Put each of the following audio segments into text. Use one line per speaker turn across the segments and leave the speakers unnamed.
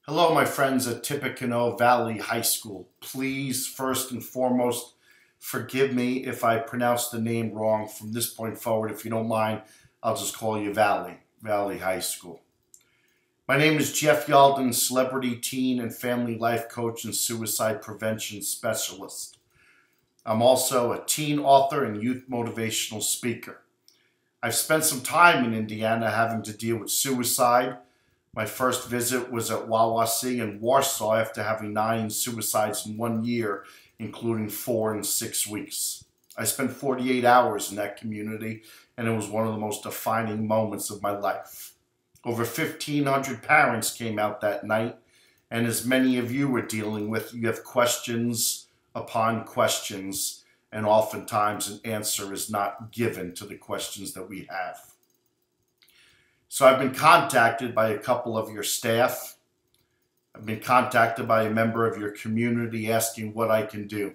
Hello, my friends at Tippecanoe Valley High School. Please, first and foremost, forgive me if I pronounce the name wrong. From this point forward, if you don't mind, I'll just call you Valley High School. My name is Jeff Yalden, celebrity teen and family life coach and suicide prevention specialist. I'm also a teen author and youth motivational speaker. I've spent some time in Indiana having to deal with suicide. My first visit was at Wawasee in Warsaw after having 9 suicides in 1 year, including 4 in 6 weeks. I spent 48 hours in that community, and it was one of the most defining moments of my life. Over 1,500 parents came out that night, and as many of you are dealing with, you have questions upon questions, and oftentimes an answer is not given to the questions that we have. So I've been contacted by a couple of your staff. I've been contacted by a member of your community asking what I can do.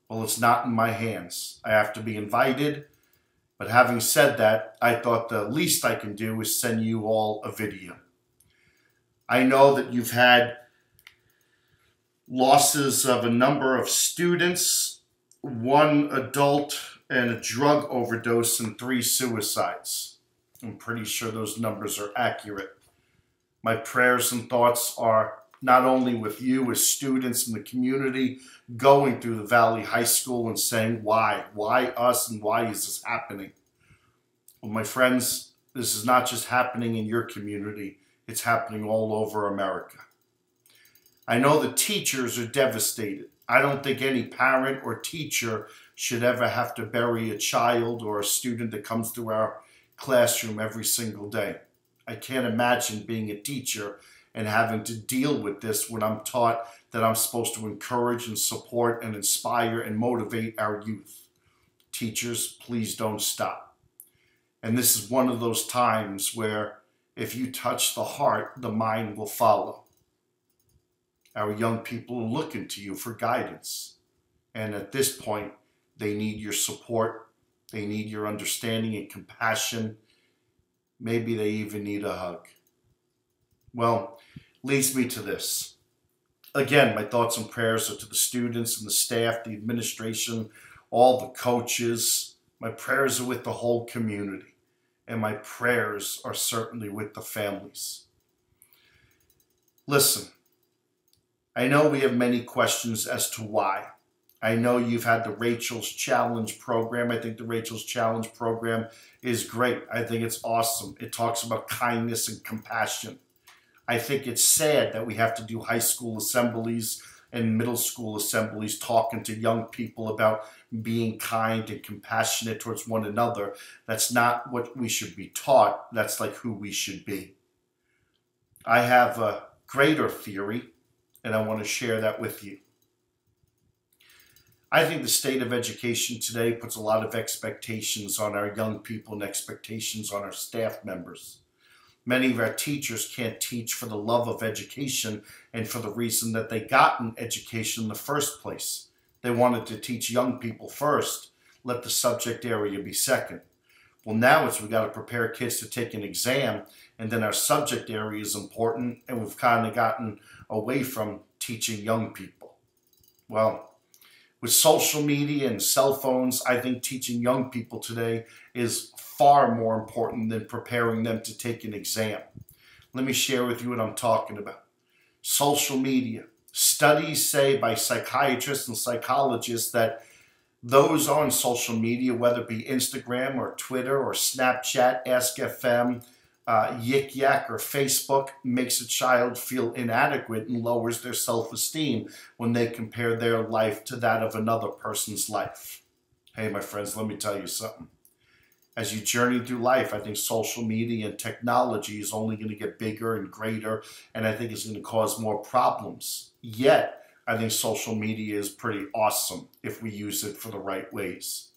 Well, it's not in my hands. I have to be invited. But having said that, I thought the least I can do is send you all a video. I know that you've had losses of a number of students, 1 adult, and a drug overdose, and 3 suicides. I'm pretty sure those numbers are accurate. My prayers and thoughts are not only with you as students in the community going through the Valley High School and saying, why? Why us and why is this happening? Well, my friends, this is not just happening in your community. It's happening all over America. I know the teachers are devastated. I don't think any parent or teacher should ever have to bury a child or a student that comes through our classroom every single day. I can't imagine being a teacher and having to deal with this when I'm taught that I'm supposed to encourage and support and inspire and motivate our youth. Teachers, please don't stop. And this is one of those times where if you touch the heart, the mind will follow. Our young people are looking to you for guidance. And at this point, they need your support. They need your understanding and compassion. Maybe they even need a hug. Well, leads me to this. Again, my thoughts and prayers are to the students and the staff, the administration, all the coaches. My prayers are with the whole community. And my prayers are certainly with the families. Listen, I know we have many questions as to why. I know you've had the Rachel's Challenge program. I think the Rachel's Challenge program is great. I think it's awesome. It talks about kindness and compassion. I think it's sad that we have to do high school assemblies and middle school assemblies talking to young people about being kind and compassionate towards one another. That's not what we should be taught. That's like who we should be. I have a greater theory, and I want to share that with you. I think the state of education today puts a lot of expectations on our young people and expectations on our staff members. Many of our teachers can't teach for the love of education and for the reason that they got an education in the first place. They wanted to teach young people first, let the subject area be second. Well, now we got to prepare kids to take an exam, and then our subject area is important, and we've kind of gotten away from teaching young people. Well, with social media and cell phones, I think teaching young people today is far more important than preparing them to take an exam. Let me share with you what I'm talking about. Social media. Studies say by psychiatrists and psychologists that those on social media, whether it be Instagram or Twitter or Snapchat, Ask FM, Yik Yak, or Facebook, makes a child feel inadequate and lowers their self-esteem when they compare their life to that of another person's life. Hey, my friends, let me tell you something. As you journey through life, I think social media and technology is only going to get bigger and greater, and I think it's going to cause more problems. Yet, I think social media is pretty awesome if we use it for the right ways.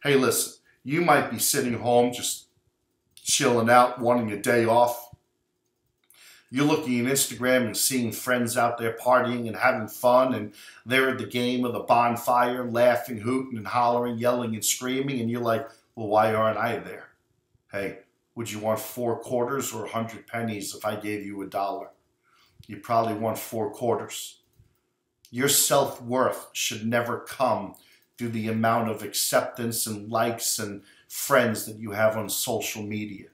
Hey, listen, you might be sitting home just chilling out, wanting a day off. You're looking at Instagram and seeing friends out there partying and having fun, and they're at the game of the bonfire, laughing, hooting and hollering, yelling and screaming, and you're like, well, why aren't I there? Hey, would you want 4 quarters or 100 pennies if I gave you $1? You probably want 4/4. Your self-worth should never come through the amount of acceptance and likes and friends that you have on social media.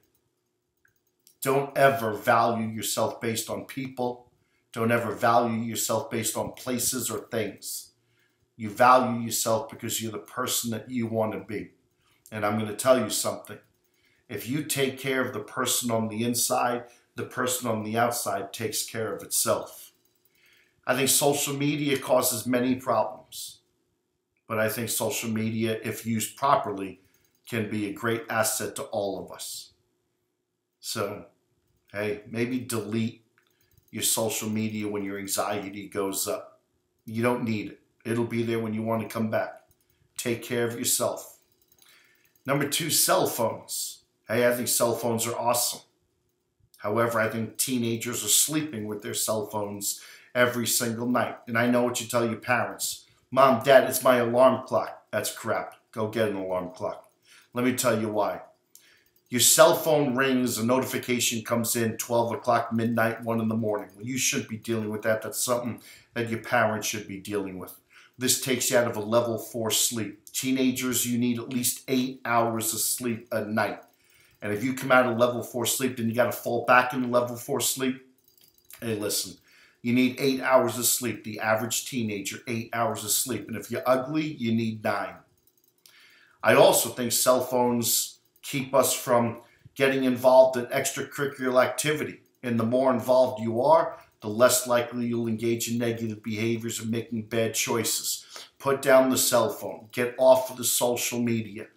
Don't ever value yourself based on people. Don't ever value yourself based on places or things. You value yourself because you're the person that you want to be. And I'm going to tell you something. If you take care of the person on the inside, the person on the outside takes care of itself. I think social media causes many problems. But I think social media, if used properly, can be a great asset to all of us. So, hey, maybe delete your social media when your anxiety goes up. You don't need it. It'll be there when you want to come back. Take care of yourself. Number 2, cell phones. Hey, I think cell phones are awesome. However, I think teenagers are sleeping with their cell phones every single night. And I know what you tell your parents. Mom, Dad, it's my alarm clock. That's crap. Go get an alarm clock. Let me tell you why. Your cell phone rings, a notification comes in 12 o'clock, midnight, 1 in the morning. Well, you shouldn't be dealing with that. That's something that your parents should be dealing with. This takes you out of a level 4 sleep. Teenagers, you need at least 8 hours of sleep a night. And if you come out of level 4 sleep, then you got to fall back into level 4 sleep. Hey, listen, you need 8 hours of sleep. The average teenager, 8 hours of sleep. And if you're ugly, you need 9. I also think cell phones keep us from getting involved in extracurricular activity. And the more involved you are, the less likely you'll engage in negative behaviors and making bad choices. Put down the cell phone. Get off of the social media.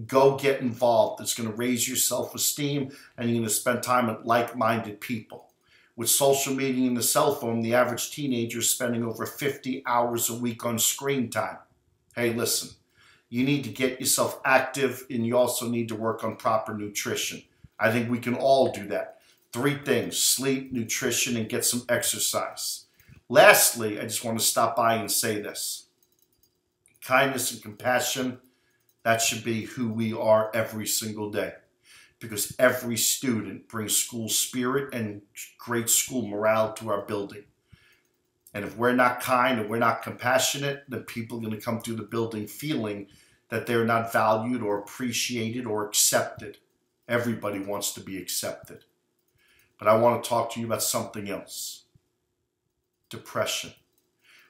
Go get involved. It's going to raise your self-esteem, and you're going to spend time with like-minded people. With social media and the cell phone, the average teenager is spending over 50 hours a week on screen time. Hey, listen. You need to get yourself active, and you also need to work on proper nutrition. I think we can all do that. 3 things: sleep, nutrition, and get some exercise. Lastly, I just want to stop by and say this. Kindness and compassion, that should be who we are every single day. Because every student brings school spirit and great school morale to our building. And if we're not kind and we're not compassionate, then people are going to come through the building feeling that they're not valued or appreciated or accepted. Everybody wants to be accepted. But I want to talk to you about something else. Depression.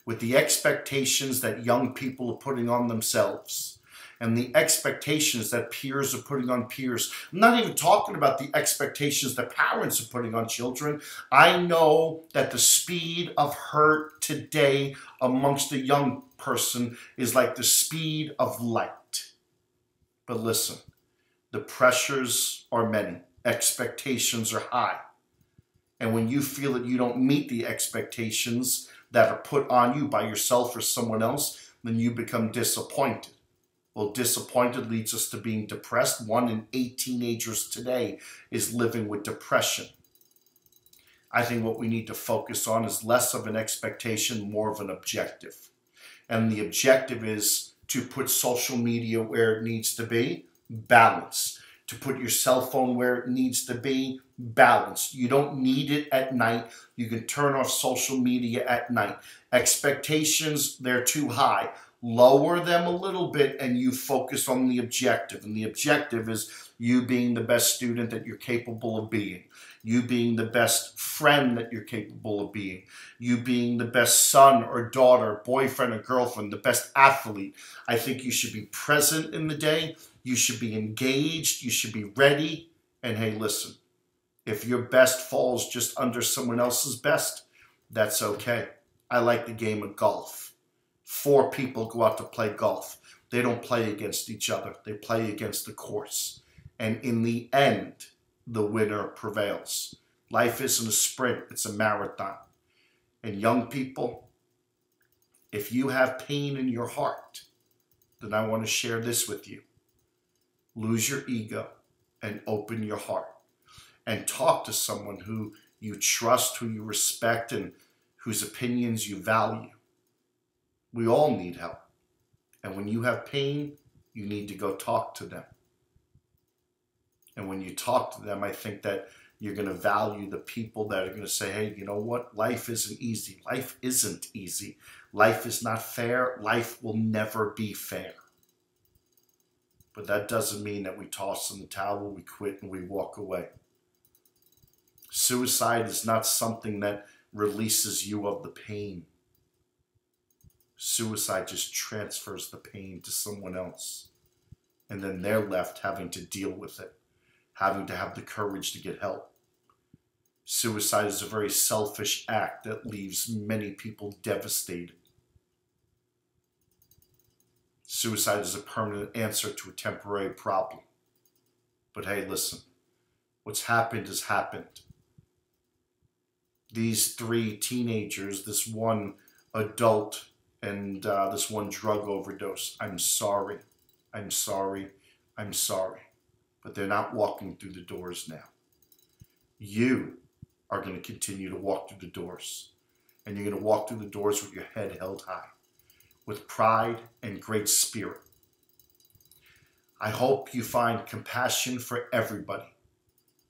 With the expectations that young people are putting on themselves, and the expectations that peers are putting on peers. I'm not even talking about the expectations that parents are putting on children. I know that the speed of hurt today amongst a young person is like the speed of light. But listen, the pressures are many. Expectations are high. And when you feel that you don't meet the expectations that are put on you by yourself or someone else, then you become disappointed. Well, disappointed leads us to being depressed. 1 in 8 teenagers today is living with depression. I think what we need to focus on is less of an expectation, more of an objective. And the objective is to put social media where it needs to be, balance. To put your cell phone where it needs to be, balanced. You don't need it at night. You can turn off social media at night. Expectations, they're too high. Lower them a little bit and you focus on the objective. And the objective is you being the best student that you're capable of being. You being the best friend that you're capable of being. You being the best son or daughter, boyfriend or girlfriend, the best athlete. I think you should be present in the day. You should be engaged. You should be ready. And hey, listen, if your best falls just under someone else's best, that's okay. I like the game of golf. 4 people go out to play golf. They don't play against each other. They play against the course. And in the end, the winner prevails. Life isn't a sprint. It's a marathon. And young people, if you have pain in your heart, then I want to share this with you. Lose your ego and open your heart. And talk to someone who you trust, who you respect, and whose opinions you value. We all need help. And when you have pain, you need to go talk to them. And when you talk to them, I think that you're going to value the people that are going to say, hey, you know what? Life isn't easy. Life isn't easy. Life is not fair. Life will never be fair. But that doesn't mean that we toss in the towel, we quit, and we walk away. Suicide is not something that releases you of the pain. Suicide just transfers the pain to someone else. And then they're left having to deal with it, having to have the courage to get help. Suicide is a very selfish act that leaves many people devastated. Suicide is a permanent answer to a temporary problem. But hey, listen, what's happened has happened. These 3 teenagers, this one adult, and this one drug overdose, I'm sorry, I'm sorry, I'm sorry. But they're not walking through the doors now. You are going to continue to walk through the doors. And you're going to walk through the doors with your head held high, with pride and great spirit. I hope you find compassion for everybody.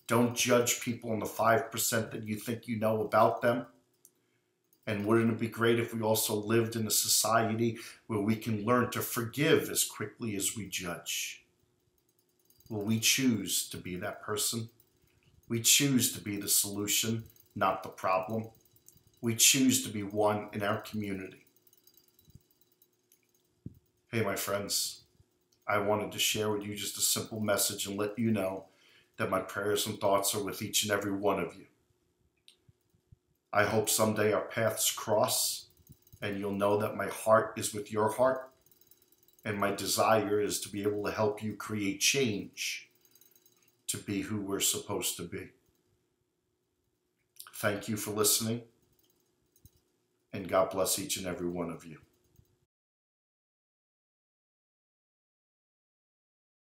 Don't judge people on the 5% that you think you know about them. And wouldn't it be great if we also lived in a society where we can learn to forgive as quickly as we judge? Will we choose to be that person? We choose to be the solution, not the problem. We choose to be one in our community. Hey, my friends, I wanted to share with you just a simple message and let you know that my prayers and thoughts are with each and every one of you. I hope someday our paths cross and you'll know that my heart is with your heart, and my desire is to be able to help you create change to be who we're supposed to be. Thank you for listening, and God bless each and every one of you.